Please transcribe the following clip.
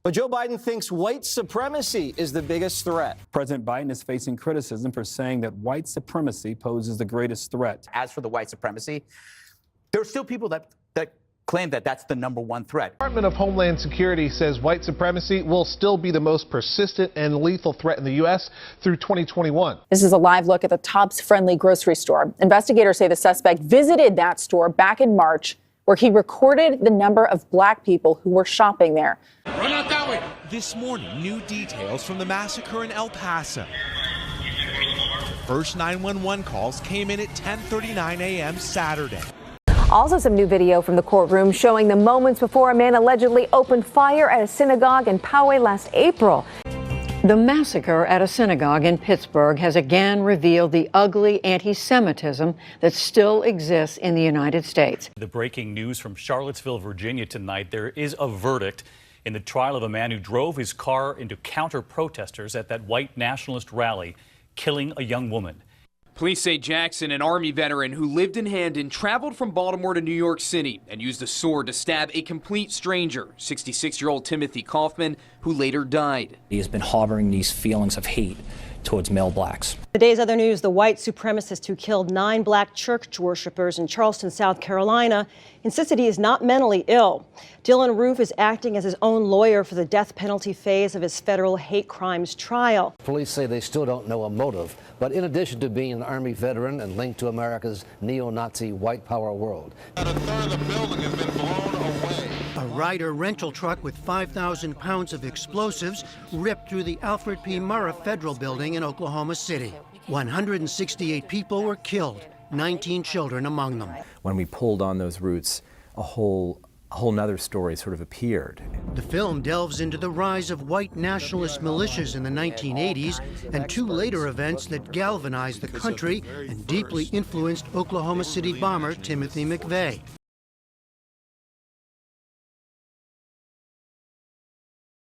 But Joe Biden thinks white supremacy is the biggest threat. President Biden is facing criticism for saying that white supremacy poses the greatest threat. As for the white supremacy, there are still people that claim that that's the #1 threat. The Department of Homeland Security says white supremacy will still be the most persistent and lethal threat in the U.S. through 2021. This is a live look at the Tops Friendly grocery store. Investigators say the suspect visited that store back in March, where he recorded the number of black people who were shopping there. Run out that way. This morning, new details from the massacre in El Paso. The first 911 calls came in at 10:39 a.m. Saturday. Also some new video from the courtroom showing the moments before a man allegedly opened fire at a synagogue in Poway last April. The massacre at a synagogue in Pittsburgh has again revealed the ugly anti-Semitism that still exists in the United States. The breaking news from Charlottesville, Virginia tonight. There is a verdict in the trial of a man who drove his car into counter-protesters at that white nationalist rally, killing a young woman. Police say Jackson, an Army veteran who lived in Hamden, traveled from Baltimore to New York City and used a sword to stab a complete stranger, 66-year-old Timothy Kaufman, who later died. He has been harboring these feelings of hate towards male blacks. Today's other news, the white supremacist who killed 9 black church worshipers in Charleston, South Carolina, insisted he is not mentally ill. Dylan Roof is acting as his own lawyer for the death penalty phase of his federal hate crimes trial. Police say they still don't know a motive, but in addition to being an Army veteran and linked to America's neo-Nazi white power world. About a third of the building has been blown away. A Ryder rental truck with 5,000 pounds of explosives ripped through the Alfred P. Murrah Federal Building in Oklahoma City. 168 people were killed, 19 children among them. When we pulled on those roots, a whole nother story sort of appeared. The film delves into the rise of white nationalist militias in the 1980s and 2 later events that galvanized the country and deeply influenced Oklahoma City bomber Timothy McVeigh.